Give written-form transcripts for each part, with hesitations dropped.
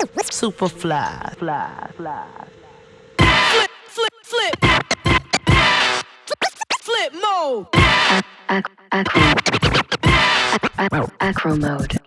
Supafly. Flipmode. Acro mode.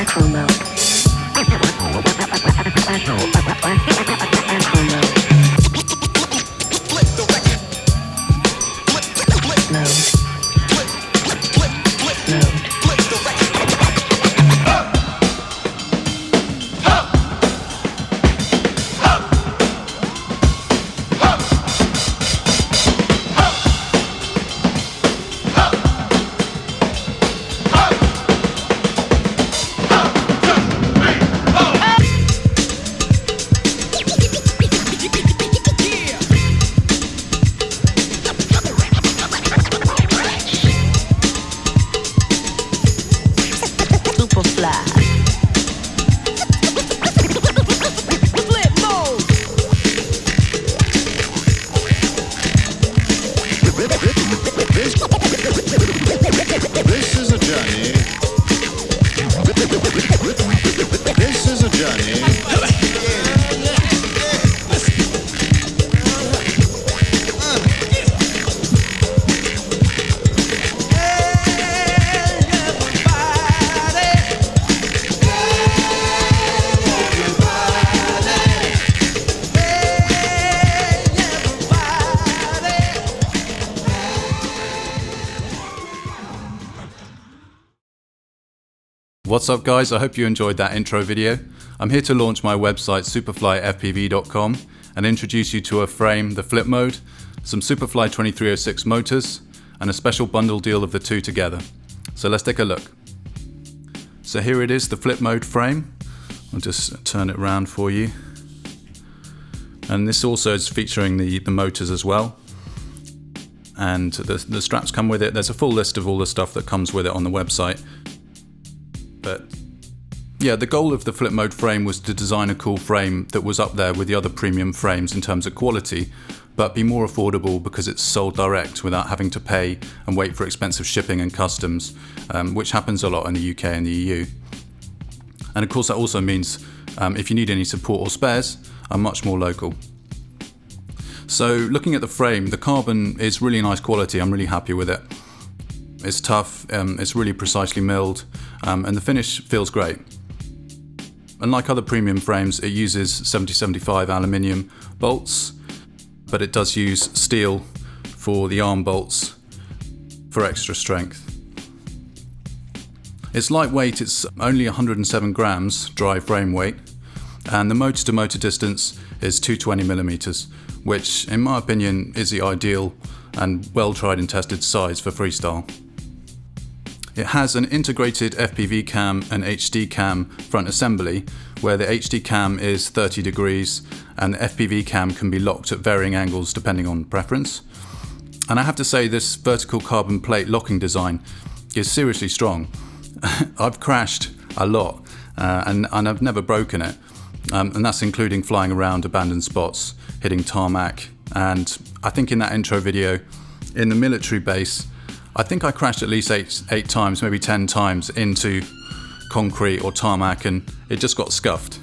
Acro mode. What's up guys, I hope you enjoyed that intro video. I'm here to launch my website supaflyfpv.com and introduce you to a frame, the Flipmode, some Supafly 2306 motors and a special bundle deal of the two together. So let's take a look. So here it is, the Flipmode frame. I'll just turn it around for you. And this also is featuring the motors as well. And the straps come with it. There's a full list of all the stuff that comes with it on the website. But yeah, the goal of the Flipmode frame was to design a cool frame that was up there with the other premium frames in terms of quality, but be more affordable because it's sold direct without having to pay and wait for expensive shipping and customs, which happens a lot in the UK and the EU. And of course that also means if you need any support or spares, are much more local. So looking at the frame, the carbon is really nice quality. I'm really happy with it. It's tough, it's really precisely milled, and the finish feels great. Unlike other premium frames, it uses 7075 aluminium bolts, but it does use steel for the arm bolts for extra strength. It's lightweight, it's only 107 grams dry frame weight, and the motor to motor distance is 220 millimeters, which in my opinion is the ideal and well tried and tested size for freestyle. It has an integrated FPV cam and HD cam front assembly, where the HD cam is 30 degrees and the FPV cam can be locked at varying angles depending on preference. And I have to say, this vertical carbon plate locking design is seriously strong. I've crashed a lot and I've never broken it, and that's including flying around abandoned spots, hitting tarmac, and I think in that intro video in the military base, I think I crashed at least eight times, maybe 10 times into concrete or tarmac, and it just got scuffed.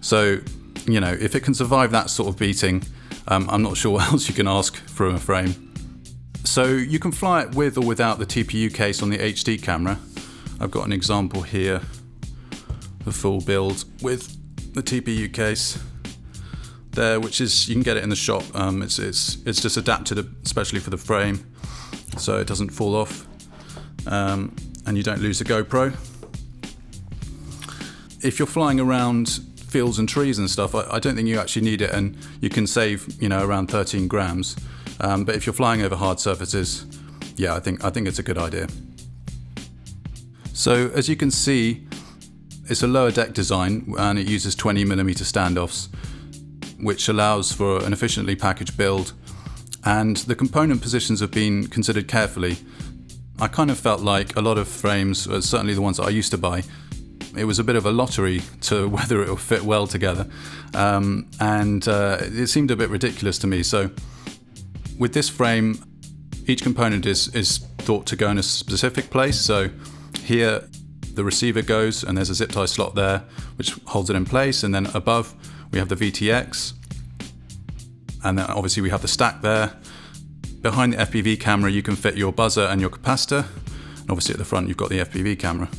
So, you know, if it can survive that sort of beating, I'm not sure what else you can ask from a frame. So you can fly it with or without the TPU case on the HD camera. I've got an example here, the full build with the TPU case there, which is, you can get it in the shop. It's just adapted especially for the frame, so it doesn't fall off, and you don't lose the GoPro. If you're flying around fields and trees and stuff, I don't think you actually need it, and you can save, you know, around 13 grams. But if you're flying over hard surfaces, yeah, I think it's a good idea. So as you can see, it's a lower deck design and it uses 20mm standoffs, which allows for an efficiently packaged build, and the component positions have been considered carefully. I kind of felt like a lot of frames, certainly the ones that I used to buy, it was a bit of a lottery to whether it will fit well together, and it seemed a bit ridiculous to me. So with this frame, each component is thought to go in a specific place. So here the receiver goes, and there's a zip tie slot there which holds it in place, and then above we have the VTX, and then obviously we have the stack there. Behind the FPV camera you can fit your buzzer and your capacitor, and obviously at the front you've got the FPV camera.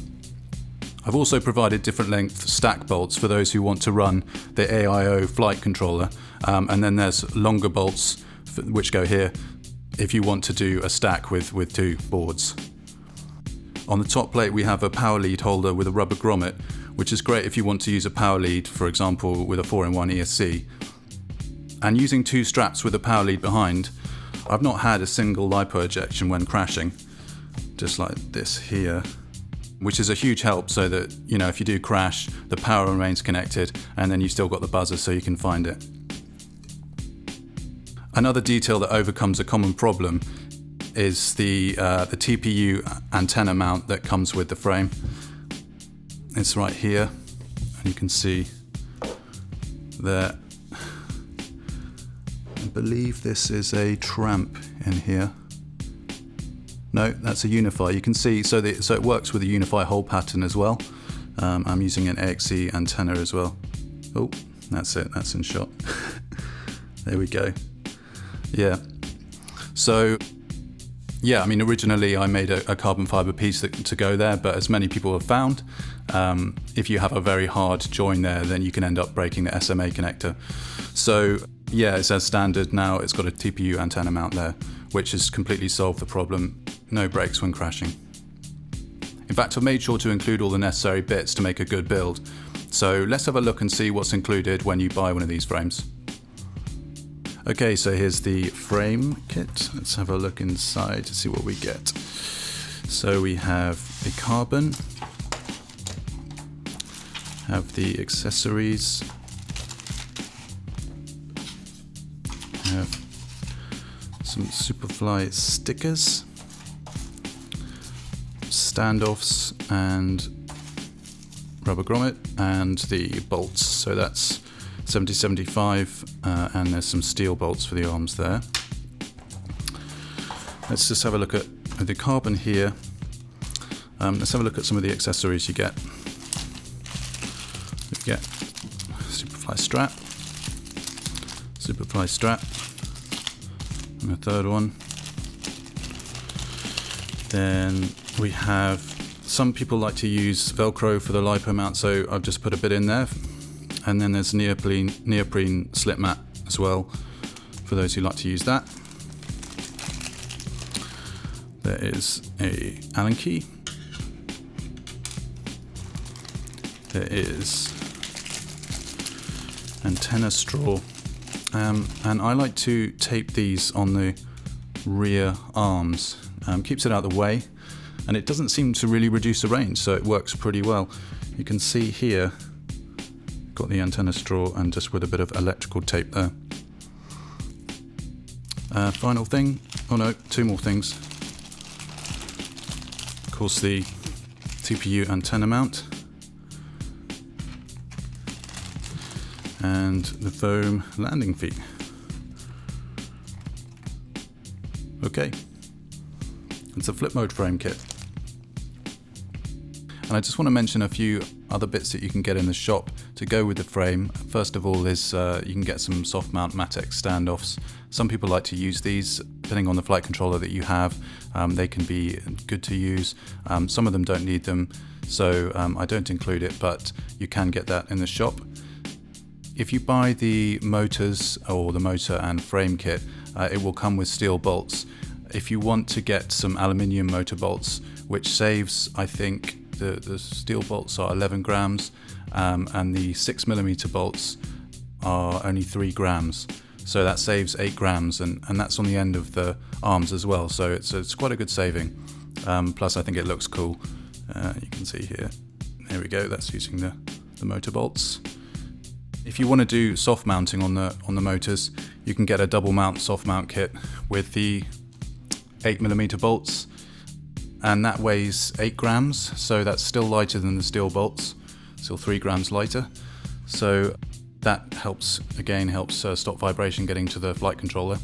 I've also provided different length stack bolts for those who want to run the AIO flight controller, and then there's longer bolts which go here if you want to do a stack with two boards. On the top plate we have a power lead holder with a rubber grommet, which is great if you want to use a power lead, for example with a 4-in-1 ESC. And using two straps with a power lead behind, I've not had a single LiPo ejection when crashing, just like this here, which is a huge help so that, you know, if you do crash, the power remains connected and then you've still got the buzzer so you can find it. Another detail that overcomes a common problem is the TPU antenna mount that comes with the frame. It's right here, and you can see there. I believe this is a tramp in here. No, that's a Unify. You can see, so it works with a Unify hole pattern as well. I'm using an AXE antenna as well. Oh, that's it, that's in shot. There we go. Yeah. So, yeah, I mean, originally I made a carbon fiber piece to go there, but as many people have found, if you have a very hard join there, then you can end up breaking the SMA connector. So, yeah, it's as standard now. It's got a TPU antenna mount there, which has completely solved the problem. No breaks when crashing. In fact, I've made sure to include all the necessary bits to make a good build. So let's have a look and see what's included when you buy one of these frames. Okay, so here's the frame kit. Let's have a look inside to see what we get. So we have the carbon, have the accessories, have some Supafly stickers, standoffs and rubber grommet, and the bolts. So that's 7075 and there's some steel bolts for the arms there. Let's just have a look at the carbon here. Let's have a look at some of the accessories you get. You get Supafly strap, and a third one. Then we have, some people like to use Velcro for the LiPo mount, so I've just put a bit in there. And then there's neoprene slip mat as well, for those who like to use that. There is a Allen key. There is antenna straw. And I like to tape these on the rear arms. Keeps it out of the way, and it doesn't seem to really reduce the range, so it works pretty well. You can see here, got the antenna straw and just with a bit of electrical tape there. Final thing, oh no, two more things. Of course, the TPU antenna mount and the foam landing feet. Okay, it's a Flipmode frame kit. And I just want to mention a few other bits that you can get in the shop to go with the frame. First of all is you can get some soft mount Matex standoffs. Some people like to use these, depending on the flight controller that you have. They can be good to use. Some of them don't need them, so I don't include it, but you can get that in the shop. If you buy the motors or the motor and frame kit, it will come with steel bolts. If you want to get some aluminium motor bolts, which saves, I think, the steel bolts are 11 grams and the 6mm bolts are only 3 grams. So that saves 8 grams, and that's on the end of the arms as well. So it's quite a good saving. Plus, I think it looks cool. You can see here. There we go. That's using the motor bolts. If you want to do soft mounting on the motors, you can get a double mount soft mount kit with the 8mm bolts, and that weighs 8 grams, so that's still lighter than the steel bolts, still 3 grams lighter. So that helps stop vibration getting to the flight controller,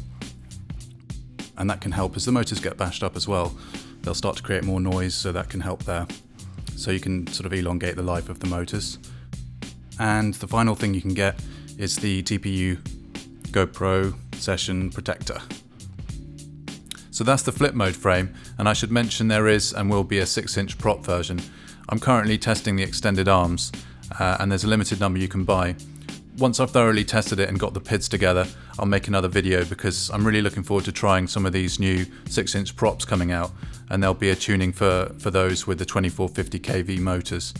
and that can help as the motors get bashed up as well. They'll start to create more noise, so that can help there. so you can sort of elongate the life of the motors. And the final thing you can get is the TPU GoPro Session Protector. So that's the Flipmode frame, and I should mention there is and will be a 6-inch prop version. I'm currently testing the extended arms, and there's a limited number you can buy. Once I've thoroughly tested it and got the PIDs together, I'll make another video because I'm really looking forward to trying some of these new 6-inch props coming out, and there'll be a tuning for those with the 2450 kV motors.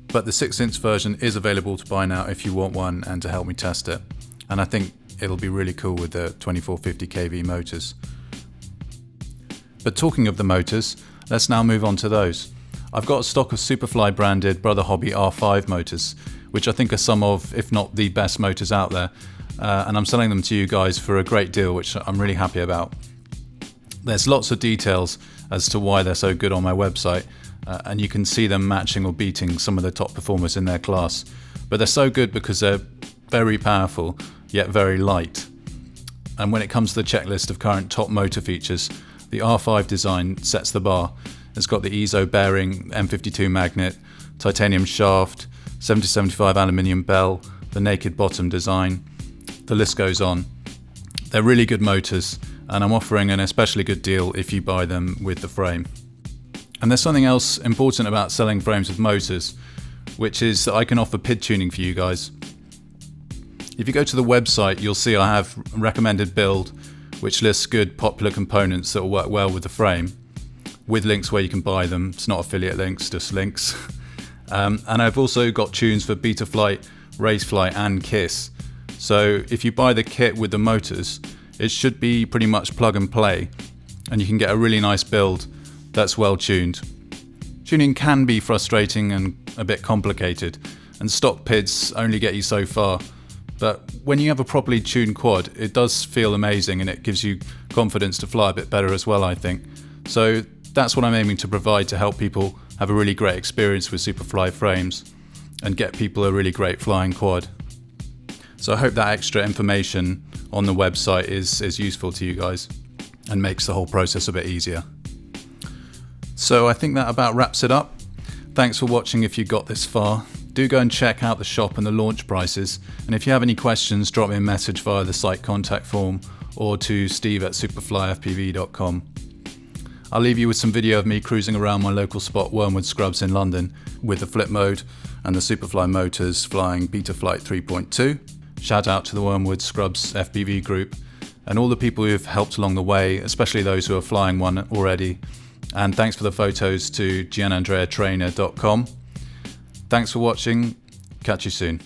But the 6-inch version is available to buy now if you want one and to help me test it. And I think it'll be really cool with the 2450 kV motors. But talking of the motors, let's now move on to those. I've got a stock of Supafly branded Brother Hobby R5 motors, which I think are some of, if not the best motors out there. And I'm selling them to you guys for a great deal, which I'm really happy about. There's lots of details as to why they're so good on my website, and you can see them matching or beating some of the top performers in their class. But they're so good because they're very powerful, yet very light. And when it comes to the checklist of current top motor features, the R5 design sets the bar. It's got the EZO bearing, M52 magnet, titanium shaft, 70-75 aluminium bell, the naked bottom design. The list goes on. They're really good motors, and I'm offering an especially good deal if you buy them with the frame. And there's something else important about selling frames with motors, which is that I can offer PID tuning for you guys. If you go to the website, you'll see I have a recommended build, which lists good popular components that will work well with the frame, with links where you can buy them. It's not affiliate links, just links. And I've also got tunes for Betaflight, Racefly and KISS. So if you buy the kit with the motors, it should be pretty much plug and play, and you can get a really nice build that's well tuned. Tuning can be frustrating and a bit complicated, and stock PIDs only get you so far. But when you have a properly tuned quad, it does feel amazing, and it gives you confidence to fly a bit better as well, I think. So that's what I'm aiming to provide, to help people have a really great experience with Supafly frames and get people a really great flying quad. So I hope that extra information on the website is useful to you guys and makes the whole process a bit easier. So I think that about wraps it up. Thanks for watching if you got this far. Do go and check out the shop and the launch prices, and if you have any questions, drop me a message via the site contact form or to steve@supaflyfpv.com. I'll leave you with some video of me cruising around my local spot Wormwood Scrubs in London with the Flipmode and the Supafly motors flying Betaflight 3.2. Shout out to the Wormwood Scrubs FPV group and all the people who have helped along the way, especially those who are flying one already. And thanks for the photos to gianandreatrainer.com. Thanks for watching. Catch you soon.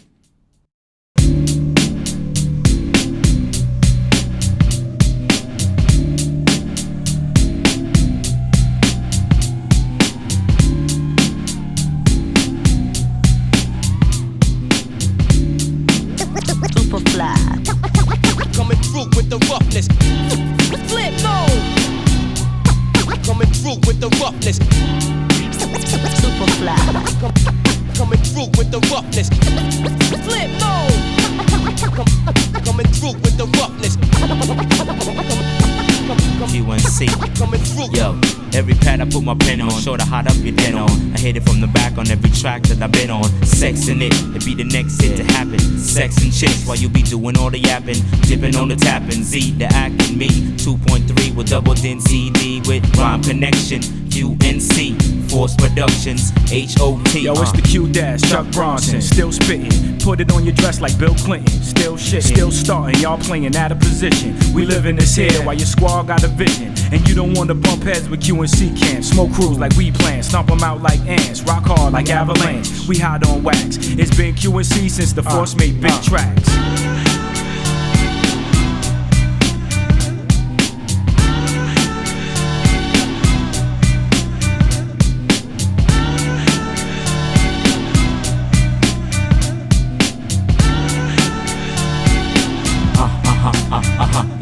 Supafly. Coming through with the roughness. Flipmode. Coming through with the roughness. Supafly. Coming through with the roughness. Flipmode. Coming through with the roughness. QNC. Coming through. Yo, every pad I put my pen on, show the hot up your den on. I hit it from the back on every track that I've been on. Sexing it be the next hit to happen. Sex and chicks while you be doing all the yapping. Dipping on the tapping, Z the acting me. 2.3 with double din CD with rhyme connection. QNC, Force Productions, HOT. Yo, it's the Q-Dash, Chuck Bronson, still spitting. Put it on your dress like Bill Clinton. Still shit, still starting, y'all playing out of position. We live in this here while your squad got a vision. And you don't want to bump heads with QNC camps. Smoke crews like we plan, stomp them out like ants. Rock hard like avalanche, we hide on wax. It's been QNC since the Force made big tracks.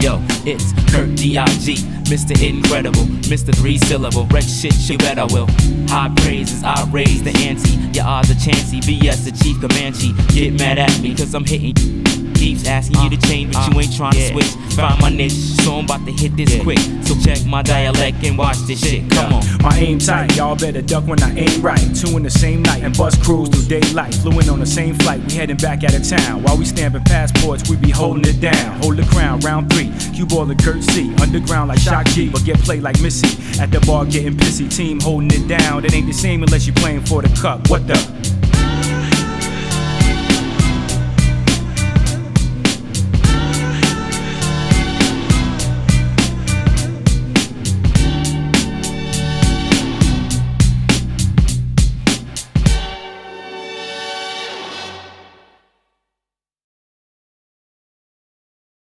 Yo, it's Kurt D.I.G., Mr. Incredible, Mr. 3-syllable. Wreck shit, you bet I will. High praises, I raise the ante. Your odds are chancy, BS the chief Comanche. Get mad at me, cause I'm hitting keeps asking you to change, but you ain't trying to switch. Find my niche, so I'm about to hit this quick. So check my dialect and watch this shit. Come on. My aim tight, y'all better duck when I aim right. Two in the same night and bus crews through daylight. Flew in on the same flight, we heading back out of town. While we stamping passports, we be holding it down. Hold the crown, round 3. Cue ball the Gert C. Underground like Shock G, but get played like Missy. At the bar getting pissy, team holding it down. It ain't the same unless you playing for the cup. What the?